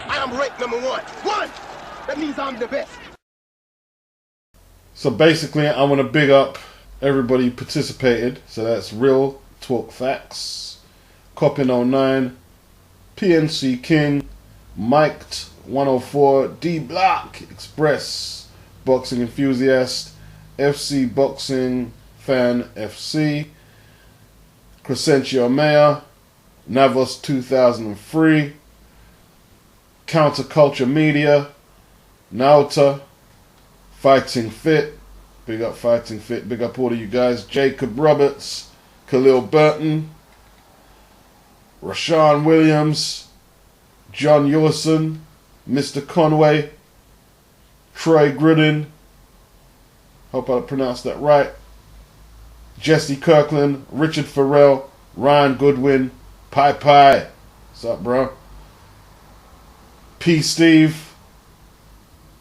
I am ranked number one. One! That means I'm the best. So basically, I want to big up everybody who participated. So that's Real Talk Facts, Coppin 09, PNC King, Mic'd 104, D Block Express, Boxing Enthusiast, FC Boxing Fan FC, Crescencio Maya, Navos 2003, Counterculture Media, Nauta, Fighting Fit, big up Fighting Fit, big up all of you guys, Jacob Roberts, Khalil Burton, Rashawn Williams, John Yawson, Mr. Conway, Troy Gruden, hope I pronounced that right, Jesse Kirkland, Richard Farrell, Ryan Goodwin, Pi Pi, what's up bro, P. Steve.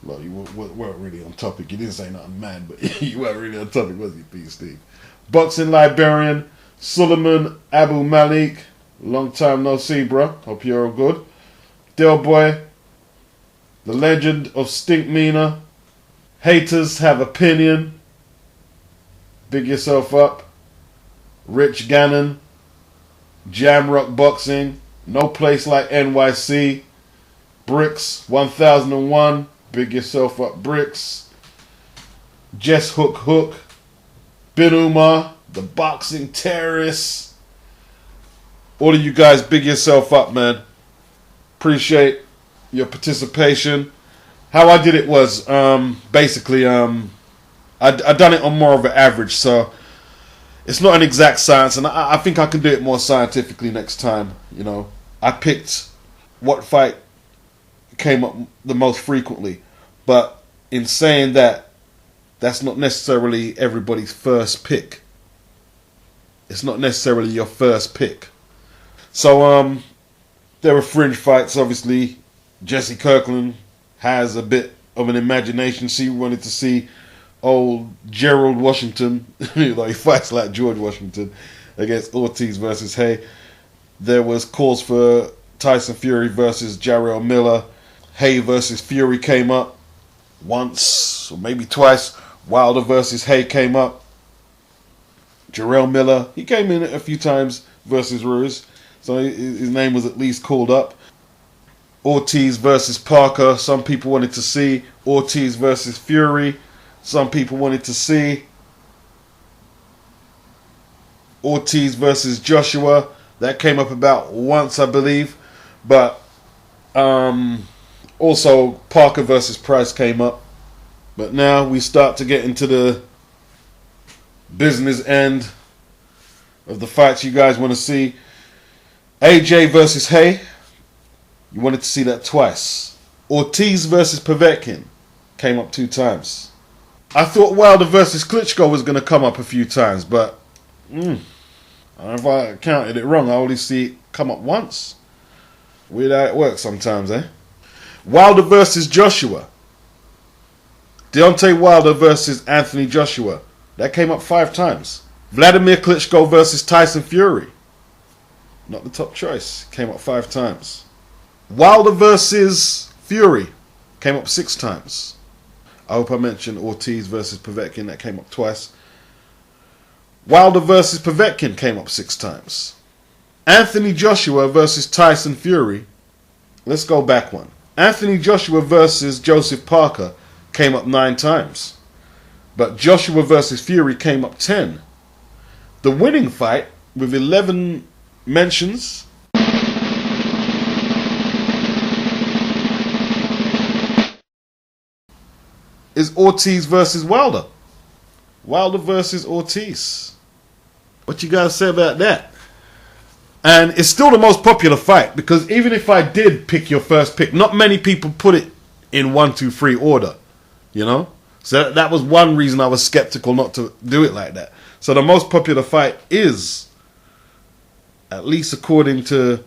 Well, you weren't really on topic. You didn't say nothing, man, but you weren't really on topic, was you, P. Steve? Boxing Librarian, Suleiman Abu Malik. Long time no see, bro. Hope you're all good. Del Boy, the legend of Stink Mina. Haters have opinion. Big yourself up. Rich Gannon, Jamrock Boxing, No Place Like NYC. Bricks 1001. Big yourself up, Bricks. Jess Hook Hook. Bin Umar, the boxing terrorist. All of you guys, big yourself up, man. Appreciate your participation. How I did it was, basically, I done it on more of an average, so it's not an exact science, and I think I can do it more scientifically next time, you know. I picked what fight came up the most frequently, but in saying that, that's not necessarily everybody's first pick. It's not necessarily your first pick. So there were fringe fights. Obviously Jesse Kirkland has a bit of an imagination. She wanted to see old Gerald Washington like he fights like George Washington against Ortiz versus Hay. There was calls for Tyson Fury versus Jarrell Miller. Hay versus Fury came up once or maybe twice. Wilder versus Hay came up. Jarrell Miller, he came in a few times versus Ruiz, so his name was at least called up. Ortiz versus Parker, some people wanted to see. Ortiz versus Fury, some people wanted to see. Ortiz versus Joshua, that came up about once, I believe. But also Parker versus Price came up. But now we start to get into the business end of the fights you guys want to see. AJ versus Hay, you wanted to see that twice. Ortiz versus Povetkin came up 2 times. I thought Wilder versus Klitschko was going to come up a few times, but I don't know if I counted it wrong. I only see it come up once. Weird how it works sometimes, eh? Wilder versus Joshua. Deontay Wilder versus Anthony Joshua. That came up 5 times. Vladimir Klitschko versus Tyson Fury. Not the top choice. Came up 5 times. Wilder versus Fury. Came up 6 times. I hope I mentioned Ortiz versus Povetkin. That came up twice. Wilder versus Povetkin came up 6 times. Anthony Joshua versus Tyson Fury. Let's go back one. Anthony Joshua versus Joseph Parker came up 9 times. But Joshua versus Fury came up 10. The winning fight with 11 mentions is Ortiz versus Wilder. Wilder versus Ortiz. What you guys say about that? And it's still the most popular fight, because even if I did pick your first pick, not many people put it in 1, 2, 3 order, you know? So that was one reason I was skeptical not to do it like that. So the most popular fight is, at least according to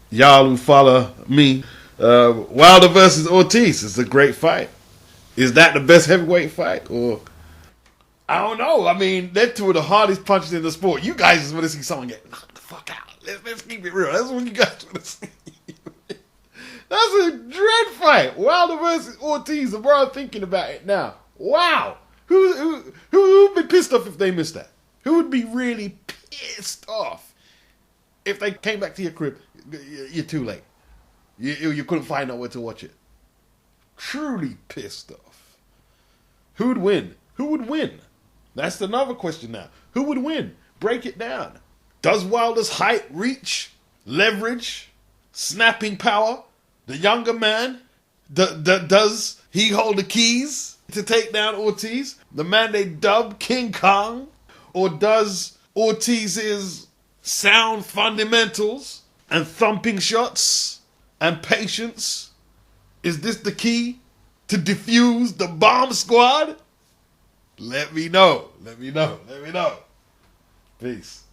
y'all who follow me, Wilder versus Ortiz. It's a great fight. Is that the best heavyweight fight? Or I don't know. I mean, they're 2 of the hardest punches in the sport. You guys just want to see someone get knocked the fuck out. Let's keep it real. That's what you guys want to see. That's a dread fight. Wilder versus Ortiz. The world thinking about it now. Wow. Who would be pissed off if they missed that? Who would be really pissed off if they came back to your crib? You're too late. You couldn't find nowhere to watch it. Truly pissed off. Who'd win? Who would win? That's another question now. Who would win? Break it down. Does Wilder's height, reach, leverage, snapping power, the younger man, does he hold the keys to take down Ortiz? The man they dub King Kong? Or does Ortiz's sound fundamentals and thumping shots and patience, is this the key to defuse the bomb squad? Let me know. Let me know. Let me know. Peace.